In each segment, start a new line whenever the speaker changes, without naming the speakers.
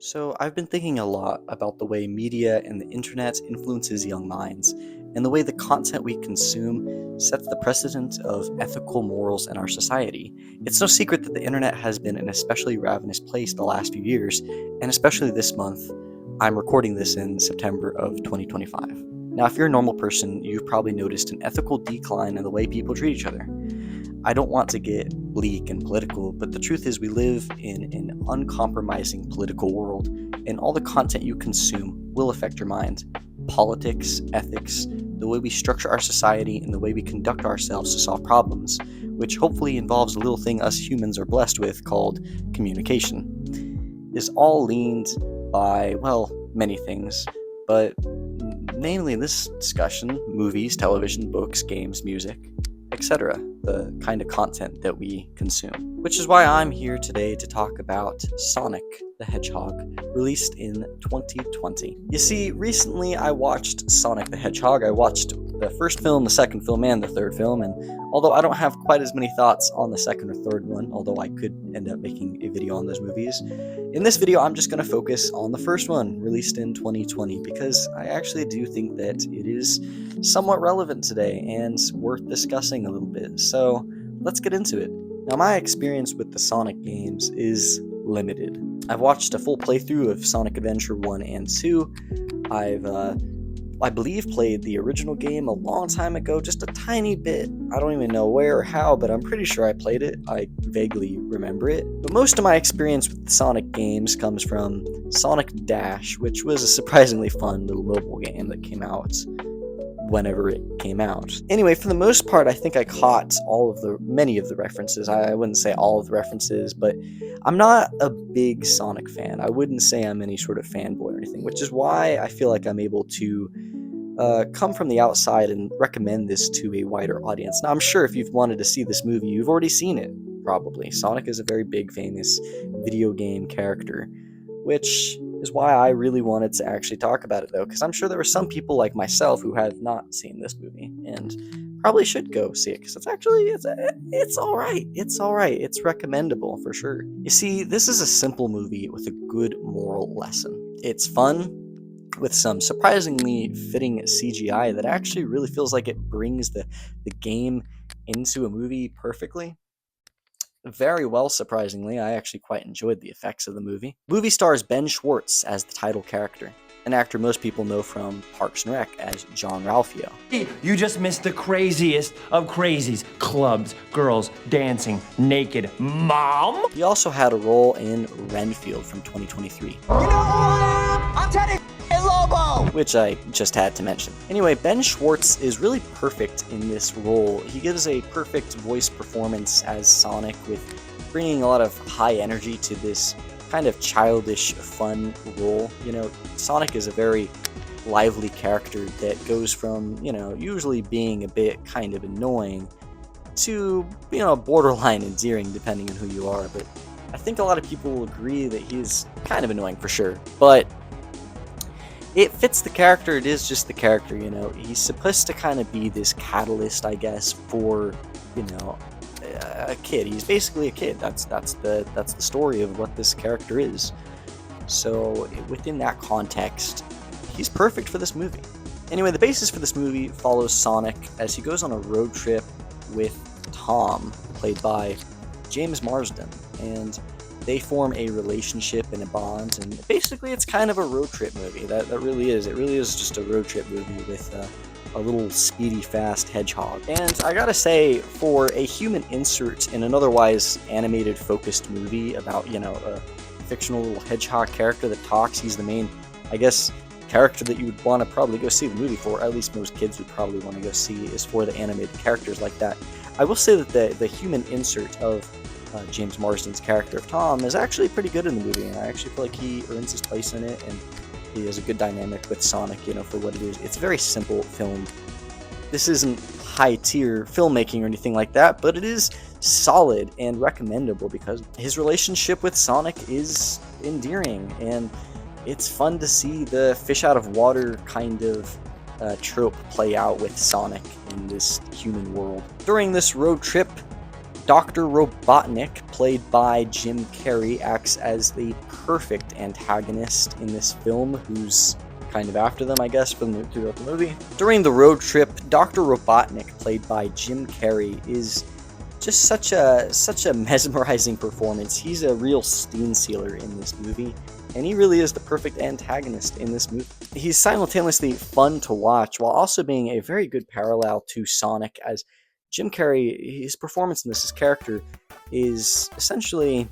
So, I've been thinking a lot about the way media and the internet influences young minds, and the way the content we consume sets the precedent of ethical morals in our society. It's no secret that the internet has been an especially ravenous place the last few years, and especially this month. I'm recording this in September of 2025. Now, if you're a normal person, you've probably noticed an ethical decline in the way people treat each other. I don't want to get bleak and political, but the truth is we live in an uncompromising political world, and all the content you consume will affect your mind. Politics, ethics, the way we structure our society, and the way we conduct ourselves to solve problems, which hopefully involves a little thing us humans are blessed with called communication, is all leaned by, well, many things, but namely in this discussion, movies, television, books, games, music, etc., the kind of content that we consume. Which is why I'm here today to talk about Sonic the Hedgehog, released in 2020. You see, recently I watched Sonic the Hedgehog. I watched the first film, the second film, and the third film, and although I don't have quite as many thoughts on the second or third one, although I could end up making a video on those movies, in this video I'm just going to focus on the first one, released in 2020, because I actually do think that it is somewhat relevant today and worth discussing a little bit. So let's get into it. Now, my experience with the Sonic games is limited. I've watched a full playthrough of Sonic Adventure 1 and 2. I believe played the original game a long time ago, just a tiny bit. I don't even know where or how, but I'm pretty sure I played it. I vaguely remember it. But most of my experience with the Sonic games comes from Sonic Dash, which was a surprisingly fun little mobile game that came out whenever it came out. Anyway, for the most part, I think I caught many of the references. I wouldn't say all of the references, but I'm not a big Sonic fan. I wouldn't say I'm any sort of fanboy or anything, which is why I feel like I'm able to come from the outside and recommend this to a wider audience. Now, I'm sure if you've wanted to see this movie, you've already seen it, probably. Sonic is a very big, famous video game character, which is why I really wanted to actually talk about it, though, because I'm sure there were some people like myself who have not seen this movie and probably should go see it, because it's all right. It's all right. It's recommendable for sure. You see, this is a simple movie with a good moral lesson. It's fun, with some surprisingly fitting CGI that actually really feels like it brings the game into a movie perfectly. Very well, surprisingly. I actually quite enjoyed the effects of the movie. Movie stars Ben Schwartz as the title character, an actor most people know from Parks and Rec as John Ralphio.
You just missed the craziest of crazies. Clubs, girls, dancing, naked. Mom?
He also had a role in Renfield from 2023.
You know what? I'm Teddy Lobo!
Which I just had to mention. Anyway, Ben Schwartz is really perfect in this role. He gives a perfect voice performance as Sonic, with bringing a lot of high energy to this kind of childish, fun role. You know, Sonic is a very lively character that goes from, usually being a bit kind of annoying to, borderline endearing, depending on who you are. But I think a lot of people will agree that he's kind of annoying for sure. But it fits the character. It is just the character, He's supposed to kind of be this catalyst, I guess, for, a kid. He's basically a kid. That's the story of what this character is. So within that context, he's perfect for this movie. Anyway, the basis for this movie follows Sonic as he goes on a road trip with Tom, played by James Marsden, and they form a relationship and a bond, and basically it's kind of a road trip movie. That really is. It really is just a road trip movie with a little speedy, fast hedgehog. And I gotta say, for a human insert in an otherwise animated, focused movie about, a fictional little hedgehog character that talks, he's the main, I guess, character that you would want to probably go see the movie for. At least most kids would probably want to go see, is for the animated characters like that. I will say that the human insert of James Marsden's character of Tom is actually pretty good in the movie, and I actually feel like he earns his place in it, and he has a good dynamic with Sonic, for what it is. It's a very simple film. This isn't high-tier filmmaking or anything like that, but it is solid and recommendable because his relationship with Sonic is endearing, and it's fun to see the fish-out-of-water kind of trope play out with Sonic in this human world. During this road trip, Dr. Robotnik, played by Jim Carrey, acts as the perfect antagonist in this film, who's kind of after them, I guess, throughout the movie. During the road trip, Dr. Robotnik, played by Jim Carrey, is just such a mesmerizing performance. He's a real steam sealer in this movie, and he really is the perfect antagonist in this movie. He's simultaneously fun to watch while also being a very good parallel to Sonic, as Jim Carrey, his performance in this, his character, is essentially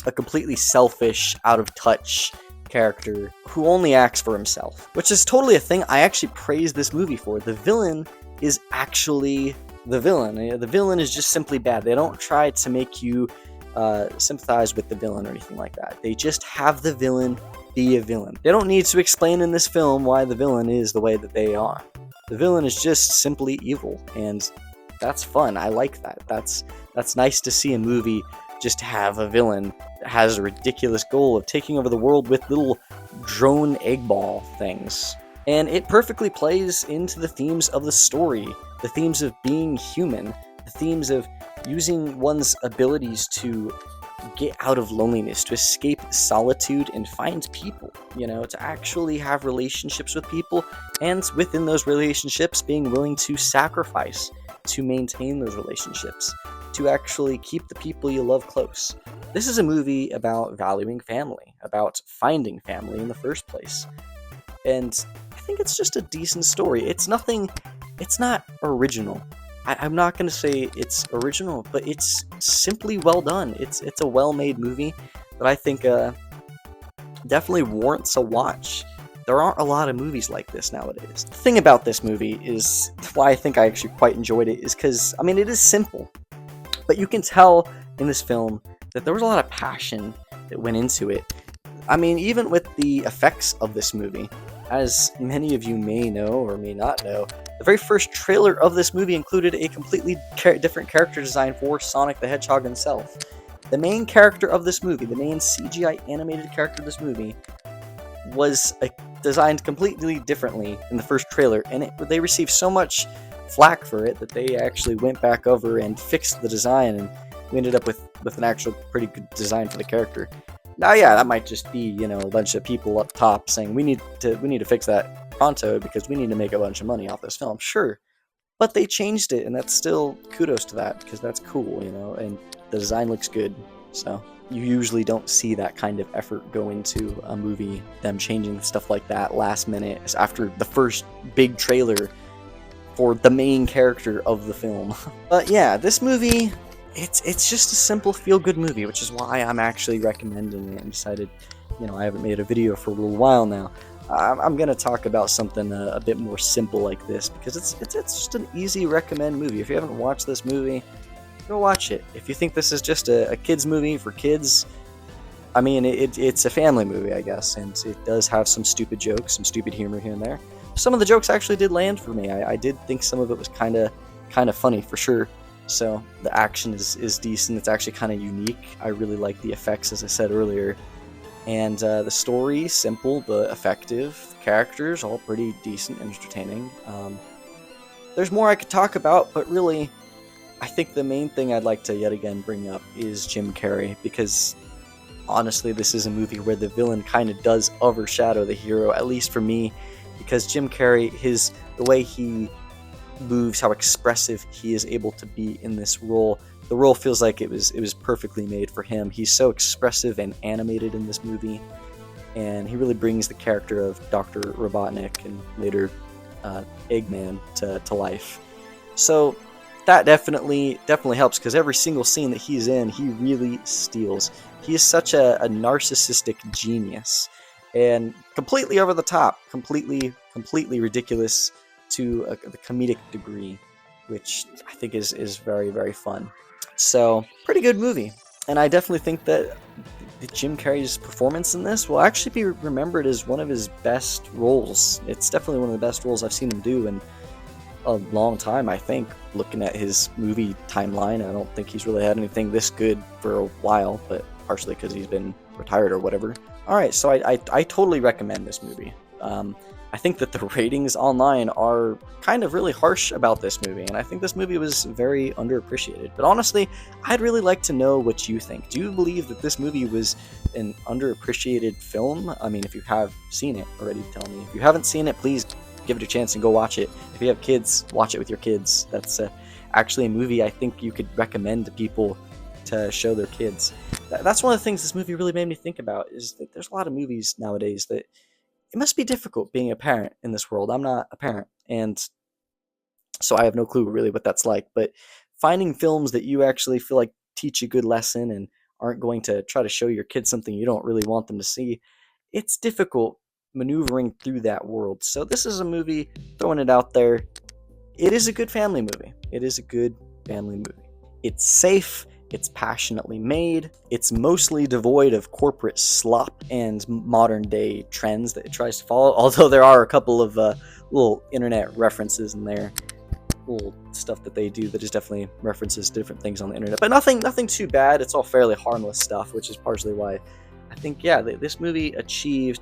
a completely selfish, out of touch character who only acts for himself, which is totally a thing I actually praise this movie for. The villain is actually the villain. The villain is just simply bad. They don't try to make you sympathize with the villain or anything like that. They just have the villain be a villain. They don't need to explain in this film why the villain is the way that they are. The villain is just simply evil, and that's fun. I like that. That's nice to see a movie just have a villain that has a ridiculous goal of taking over the world with little drone egg ball things. And it perfectly plays into the themes of the story, the themes of being human, the themes of using one's abilities to get out of loneliness, to escape solitude and find people, to actually have relationships with people, and within those relationships being willing to sacrifice to maintain those relationships, to actually keep the people you love close. This is a movie about valuing family, about finding family in the first place. And I think it's just a decent story. It's not original. I'm not going to say it's original, but it's simply well done. It's a well-made movie that I think definitely warrants a watch. There aren't a lot of movies like this nowadays. The thing about this movie is why I think I actually quite enjoyed it is because, it is simple, but you can tell in this film that there was a lot of passion that went into it. Even with the effects of this movie, as many of you may know or may not know, the very first trailer of this movie included a completely different character design for Sonic the Hedgehog himself. The main character of this movie, the main CGI animated character of this movie, was designed completely differently in the first trailer, and they received so much flack for it that they actually went back over and fixed the design, and we ended up with an actual pretty good design for the character. Now, yeah, that might just be, a bunch of people up top saying we need to fix that pronto because we need to make a bunch of money off this film. Sure, but they changed it, and that's still kudos to that because that's cool, and the design looks good. So you usually don't see that kind of effort go into a movie, them changing stuff like that last minute after the first big trailer for the main character of the film. But yeah, this movie, it's just a simple feel-good movie, which is why I'm actually recommending it and decided, I haven't made a video for a little while now. I'm going to talk about something a bit more simple like this because it's just an easy recommend movie. If you haven't watched this movie, go watch it. If you think this is just a kid's movie for kids, it's a family movie, I guess, and it does have some stupid jokes, some stupid humor here and there. Some of the jokes actually did land for me. I did think some of it was kind of funny for sure. So the action is decent. It's actually kind of unique. I really like the effects, as I said earlier. And the story, simple but effective. Characters, all pretty decent and entertaining. There's more I could talk about, but really, I think the main thing I'd like to yet again bring up is Jim Carrey, because honestly, this is a movie where the villain kind of does overshadow the hero, at least for me, because Jim Carrey, the way he moves, how expressive he is able to be in this role, the role feels like it was perfectly made for him. He's so expressive and animated in this movie, and he really brings the character of Dr. Robotnik and later Eggman to life. So that definitely helps, because every single scene that he's in, he really steals. He is such a narcissistic genius, and completely over the top, completely ridiculous to the comedic degree, which I think is very, very fun. So, pretty good movie. And I definitely think that Jim Carrey's performance in this will actually be remembered as one of his best roles. It's definitely one of the best roles I've seen him do in a long time, I think. Looking at his movie timeline, I don't think he's really had anything this good for a while, but partially because he's been retired or whatever. Alright, so I totally recommend this movie. I think that the ratings online are kind of really harsh about this movie, and I think this movie was very underappreciated. But honestly, I'd really like to know what you think. Do you believe that this movie was an underappreciated film? I mean, if you have seen it already, tell me. If you haven't seen it, please give it a chance and go watch it. If you have kids, watch it with your kids. That's actually a movie I think you could recommend to people to show their kids. That's one of the things this movie really made me think about, is that there's a lot of movies nowadays that it must be difficult being a parent in this world. I'm not a parent, and so I have no clue really what that's like, but finding films that you actually feel like teach a good lesson and aren't going to try to show your kids something you don't really want them to see, it's difficult maneuvering through that world. So this is a movie, throwing it out there. It is a good family movie. It is a good family movie. It's safe. It's passionately made. It's mostly devoid of corporate slop and modern day trends that it tries to follow, although there are a couple of little internet references in there, little stuff that they do that is definitely references to different things on the internet, but nothing too bad. It's all fairly harmless stuff, which is partially why I think, yeah, this movie achieved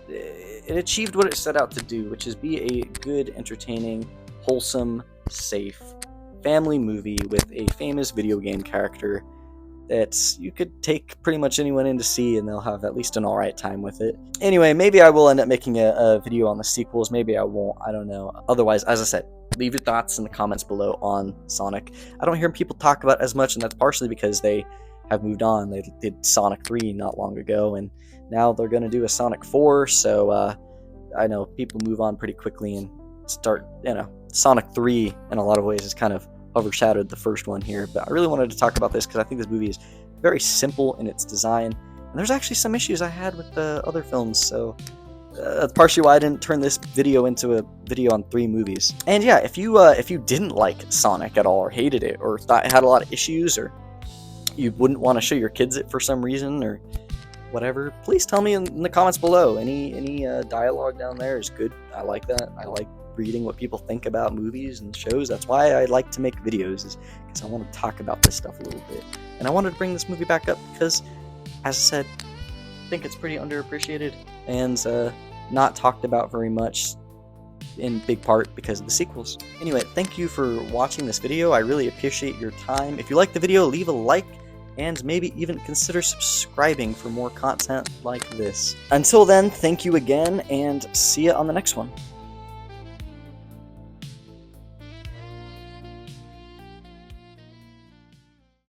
what it set out to do, which is be a good, entertaining, wholesome, safe family movie with a famous video game character that you could take pretty much anyone in to see and they'll have at least an alright time with it. Anyway, maybe I will end up making a video on the sequels, maybe I won't, I don't know. Otherwise, as I said, leave your thoughts in the comments below on Sonic. I don't hear people talk about it as much, and that's partially because they have moved on. They did Sonic 3 not long ago, and now they're going to do a Sonic 4, so I know people move on pretty quickly and start, Sonic 3 in a lot of ways is kind of overshadowed the first one here, but I really wanted to talk about this because I think this movie is very simple in its design, and there's actually some issues I had with the other films, so that's partially why I didn't turn this video into a video on 3 movies. And yeah, if you didn't like Sonic at all, or hated it, or thought it had a lot of issues, or you wouldn't want to show your kids it for some reason, or whatever, please tell me in the comments below. Any dialogue down there is good. I like that. I like reading what people think about movies and shows. That's why I like to make videos, is because I want to talk about this stuff a little bit. And I wanted to bring this movie back up because, as I said, I think it's pretty underappreciated and not talked about very much, in big part because of the sequels. Anyway, thank you for watching this video. I really appreciate your time. If you liked the video, leave a like and maybe even consider subscribing for more content like this. Until then, thank you again, and see you on the next one.